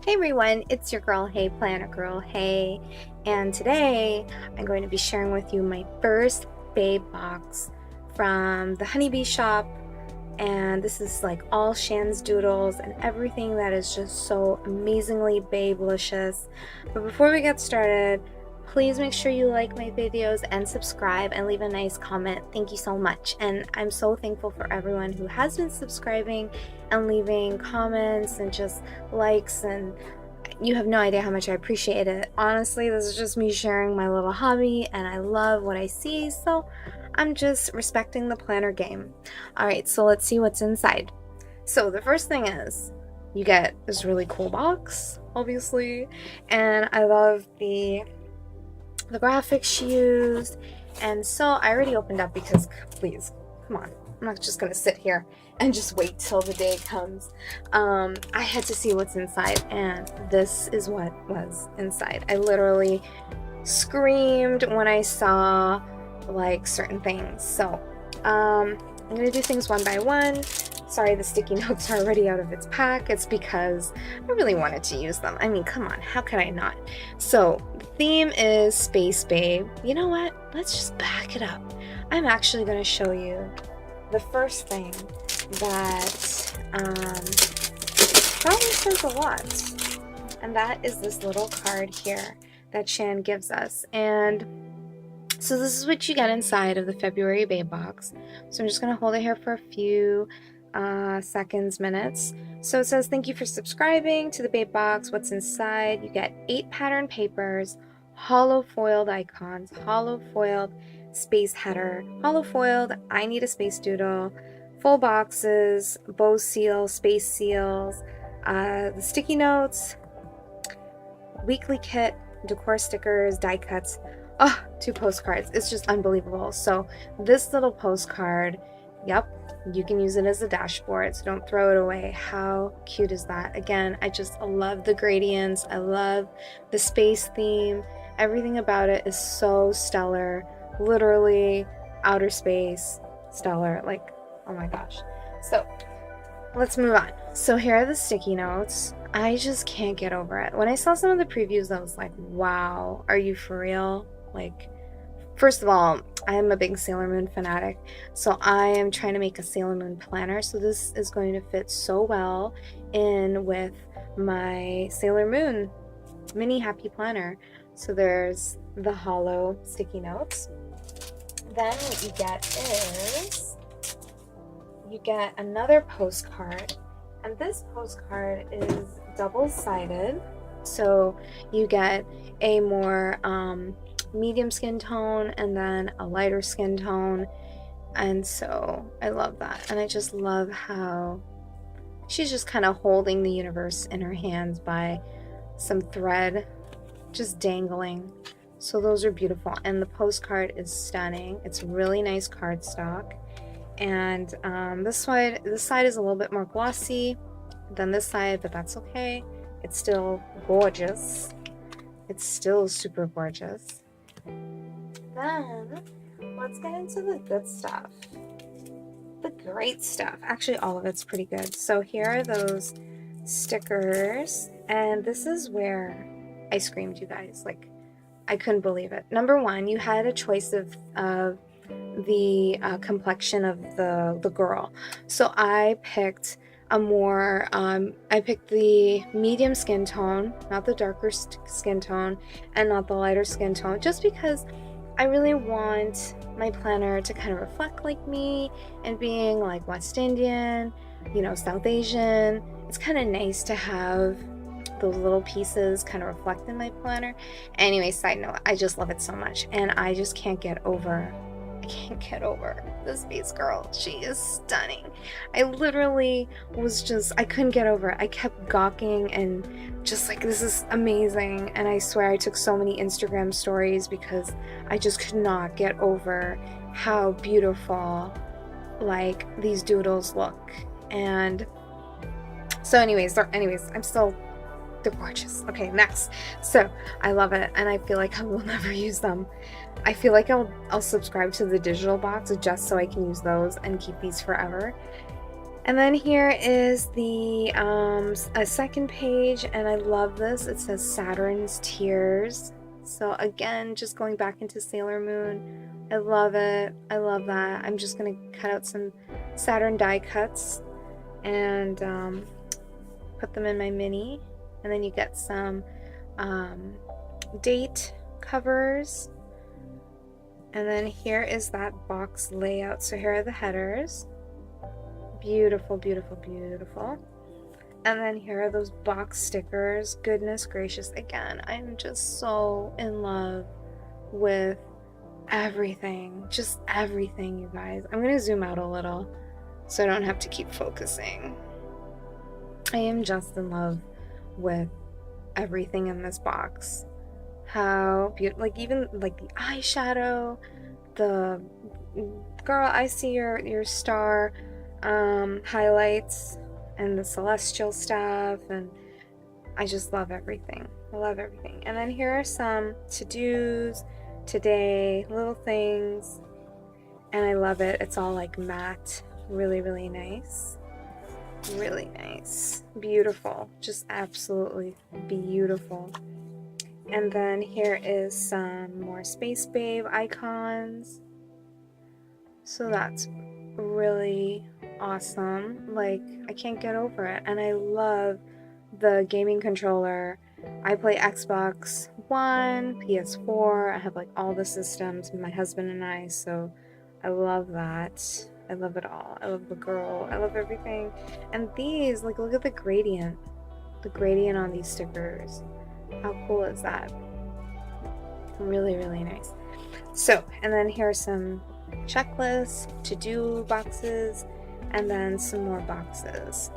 Hey everyone, it's your girl, Hey Planner Girl, hey, and today I'm going to be sharing with you my first Babe box from the HoneyBShop, and this is like all Shan's doodles and everything that is just so amazingly babelicious. But before we get started, please make sure you like my videos and subscribe and leave a nice comment. Thank you so much, and I'm so thankful for everyone who has been subscribing and leaving comments and just likes, and you have no idea how much I appreciate it. Honestly, this is just me sharing my little hobby, and I love what I see, so I'm just respecting the planner game. Alright, so let's see what's inside. So the first thing is you get this really cool box, obviously, and I love the graphics she used. And so I already opened up because, please, come on, I'm not just gonna sit here and just wait till the day comes. I had to see what's inside, and this is what was inside. I literally screamed when I saw like certain things. So I'm gonna do things one by one. Sorry, the sticky notes are already out of its pack. It's because I really wanted to use them. I mean, come on, how could I not? So the theme is Space Babe. You know what? Let's just back it up. I'm actually going to show you the first thing that probably says a lot. And that is this little card here that Shan gives us. And so this is what you get inside of the February Babe box. So I'm just going to hold it here for a few seconds, minutes. So it says, thank you for subscribing to the Babe box. What's inside? You get 8 pattern papers, hollow foiled icons, hollow foiled space header, hollow foiled I need a space doodle, full boxes, bow seal, space seals, the sticky notes, weekly kit, decor stickers, die cuts, 2 postcards. It's just unbelievable. So this little postcard, yep, you can use it as a dashboard, so don't throw it away. How cute is that? Again, I just love the gradients. I love the space theme. Everything about it is so stellar. Literally outer space stellar. Like, oh my gosh. So let's move on. So here are the sticky notes. I just can't get over it. When I saw some of the previews, I was like, wow, are you for real? Like, first of all, I am a big Sailor Moon fanatic, so I am trying to make a Sailor Moon planner, so this is going to fit so well in with my Sailor Moon mini happy planner. So there's the hollow sticky notes. Then what you get is you get another postcard, and this postcard is double-sided, so you get a more medium skin tone and then a lighter skin tone. And so I love that, and I just love how she's just kind of holding the universe in her hands by some thread just dangling. So those are beautiful, and the postcard is stunning. It's really nice cardstock, and this side is a little bit more glossy than this side, but that's okay. It's still gorgeous. It's still super gorgeous. Then let's get into the good stuff, the great stuff. Actually, all of it's pretty good. So here are those stickers, and this is where I screamed, you guys. Like, I couldn't believe it. Number one, you had a choice of the complexion of the girl. So I picked a more I picked the medium skin tone, not the darker skin tone, and not the lighter skin tone, just because I really want my planner to kind of reflect like me, and being like West Indian, you know, South Asian, it's kind of nice to have those little pieces kind of reflect in my planner. Anyway, side note, I just love it so much, and I just can't get over this Space Girl. She is stunning. I literally was just, I couldn't get over it. I kept gawking and just like, this is amazing. And I swear I took so many Instagram stories because I just could not get over how beautiful like these doodles look. And so anyways, I'm still, they're gorgeous. Okay, next. So I love it, and I feel like I will never use them. I feel like I'll subscribe to the digital box just so I can use those and keep these forever. And then here is the a second page, and I love this. It says Saturn's Tears. So again, just going back into Sailor Moon. I love it. I love that. I'm just going to cut out some Saturn die cuts and put them in my mini. And then you get some date covers. And then here is that box layout. So here are the headers. Beautiful, beautiful, beautiful. And then here are those box stickers. Goodness gracious, again, I'm just so in love with everything. Just everything, you guys. I'm going to zoom out a little so I don't have to keep focusing. I am just in love with everything in this box. How beautiful, like even like the eyeshadow, the girl, I see your star highlights, and the celestial stuff, and I just love everything. I love everything. And then here are some to-dos, today, little things, and I love it. It's all like matte, really, really nice. Really nice. Beautiful. Just absolutely beautiful. And then here is some more Space Babe icons. So that's really awesome. Like, I can't get over it. And I love the gaming controller. I play Xbox One, PS4. I have like all the systems, my husband and I, so I love that. I love it all. I love the Gurl. I love everything. And these, like, look at the gradient. The gradient on these stickers. How cool is that? Really, really nice. So, and then here are some checklists, to-do boxes, and then some more boxes.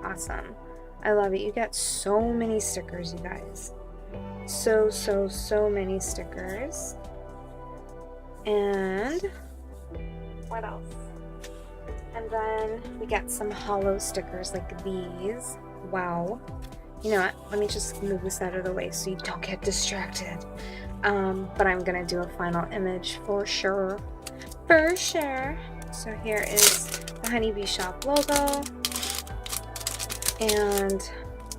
Awesome. I love it. You get so many stickers, you guys. So many stickers. And what else? And then we get some hollow stickers like these. Wow. You know what? Let me just move this out of the way so you don't get distracted. But I'm gonna do a final image for sure. For sure. So here is the HoneyBShop logo. And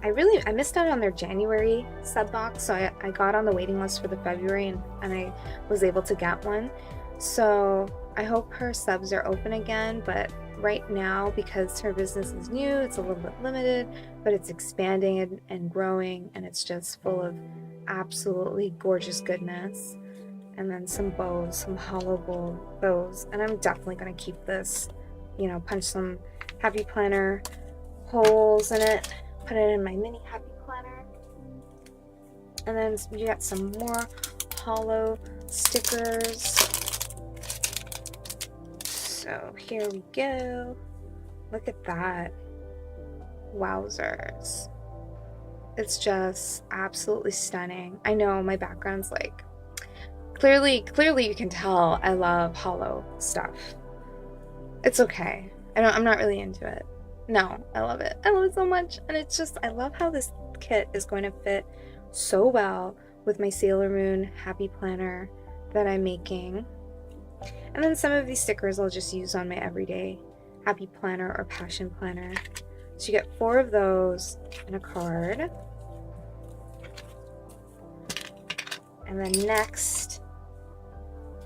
I missed out on their January sub box, so I got on the waiting list for the February, and I was able to get one. So I hope her subs are open again, but right now, because her business is new, it's a little bit limited, but it's expanding and growing, and it's just full of absolutely gorgeous goodness. And then some bows, some hollow bows, and I'm definitely going to keep this, you know, punch some happy planner holes in it, put it in my mini happy planner. And then you got some more hollow stickers. So here we go. Look at that. Wowzers. It's just absolutely stunning. I know my background's like, clearly you can tell I love hollow stuff. It's okay. I'm not really into it. No, I love it. I love it so much. And it's just, I love how this kit is going to fit so well with my Sailor Moon happy planner that I'm making. And then some of these stickers I'll just use on my everyday happy planner or passion planner. So you get 4 of those and a card. And then next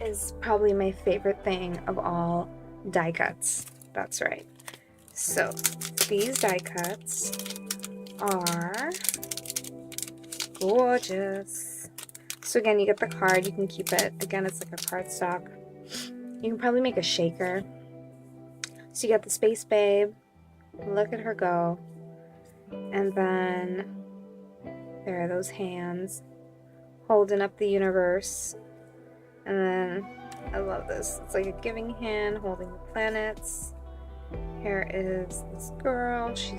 is probably my favorite thing of all, die cuts. That's right. So these die cuts are gorgeous. So again, you get the card, you can keep it. Again, it's like a cardstock. You can probably make a shaker. So you got the Space Babe. Look at her go. And then there are those hands holding up the universe. And then I love this. It's like a giving hand holding the planets. Here is this girl. She's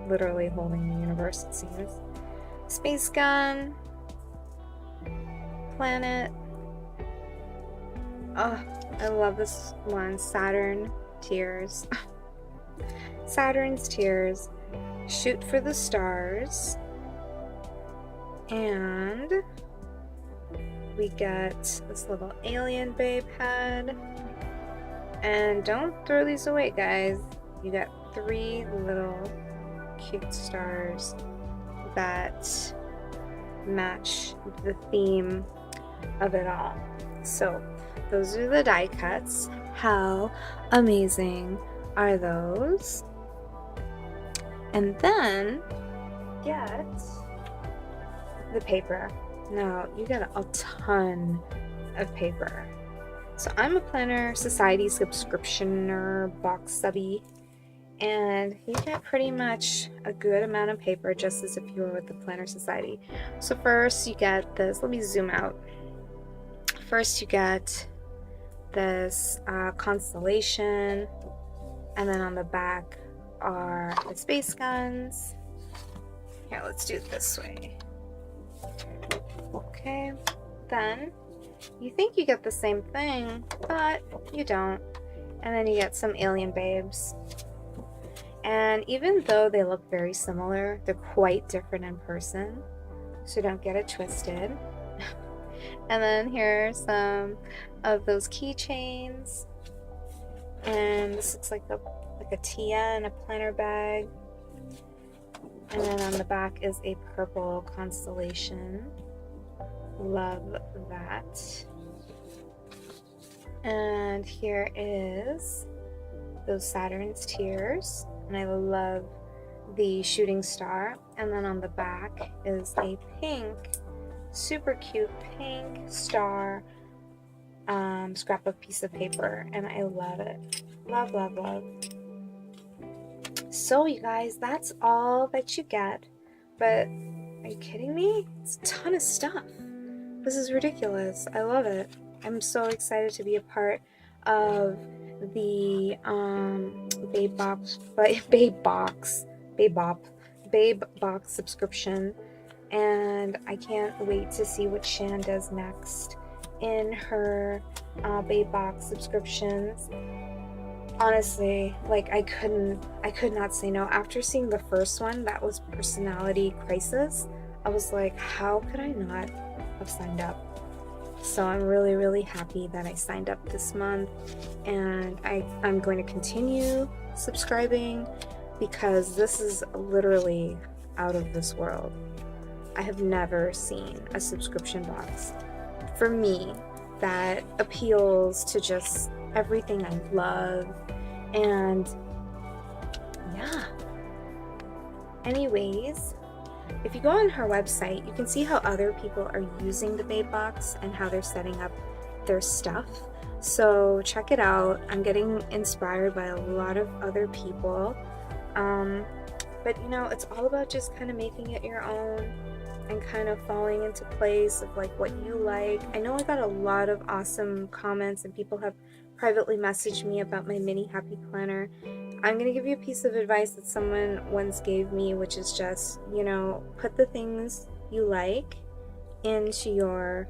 literally holding the universe, it seems. Space gun. Planet. Oh, I love this one. Saturn Tears. Saturn's Tears. Shoot for the stars. And we get this little alien babe head. And don't throw these away, guys. You get 3 little cute stars that match the theme of it all. So those are the die cuts. How amazing are those? And then get the paper. Now you get a ton of paper. So I'm a Planner Society subscriptioner, box subbie, and you get pretty much a good amount of paper just as if you were with the Planner Society. So first you get this, let me zoom out. First you get this constellation, and then on the back are the space guns. Here, let's do it this way. Okay, then you think you get the same thing, but you don't. And then you get some alien babes. And even though they look very similar, they're quite different in person, so don't get it twisted. And then here are some of those keychains. And this looks like a Tia in a planner bag. And then on the back is a purple constellation. Love that. And here is those Saturn's tears, and I love the shooting star. And then on the back is a pink, super cute pink star scrapbook piece of paper, and I love it. Love, love, love. So you guys, that's all that you get, but are you kidding me? It's a ton of stuff. This is ridiculous. I love it. I'm so excited to be a part of the Babe Box subscription, and I can't wait to see what Shan does next in her Babe Box subscriptions. Honestly, like I could not say no. After seeing the first one, that was Personality Crisis, I was like, how could I not have signed up? So I'm really, really happy that I signed up this month, and I'm going to continue subscribing because this is literally out of this world. I have never seen a subscription box for me that appeals to just everything I love. And yeah, anyways, if you go on her website, you can see how other people are using the Babe Box and how they're setting up their stuff. So check it out. I'm getting inspired by a lot of other people. But you know, it's all about just kind of making it your own and kind of falling into place of like what you like. I know I got a lot of awesome comments, and people have privately messaged me about my mini happy planner. I'm going to give you a piece of advice that someone once gave me, which is just, you know, put the things you like into your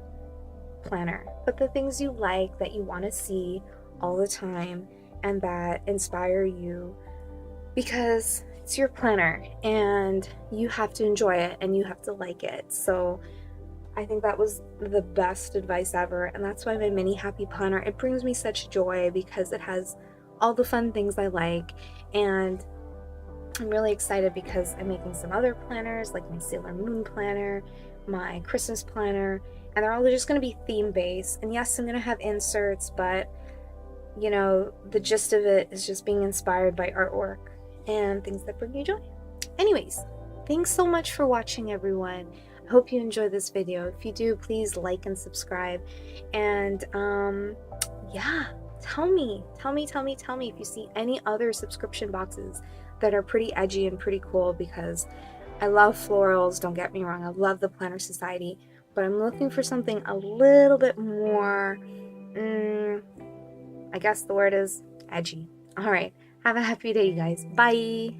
planner. Put the things you like that you want to see all the time and that inspire you, because it's your planner and you have to enjoy it and you have to like it. So I think that was the best advice ever, and that's why my mini happy planner, it brings me such joy because it has all the fun things I like. And I'm really excited because I'm making some other planners, like my Sailor Moon planner, my Christmas planner, and they're all just going to be theme based. And yes, I'm going to have inserts, but you know, the gist of it is just being inspired by artwork and things that bring you joy. Anyways, thanks so much for watching, everyone. I hope you enjoyed this video. If you do, please like and subscribe. And yeah, tell me if you see any other subscription boxes that are pretty edgy and pretty cool, because I love florals, don't get me wrong. I love the Planner Society, but I'm looking for something a little bit more, I guess the word is edgy. All right, have a happy day, you guys. Bye.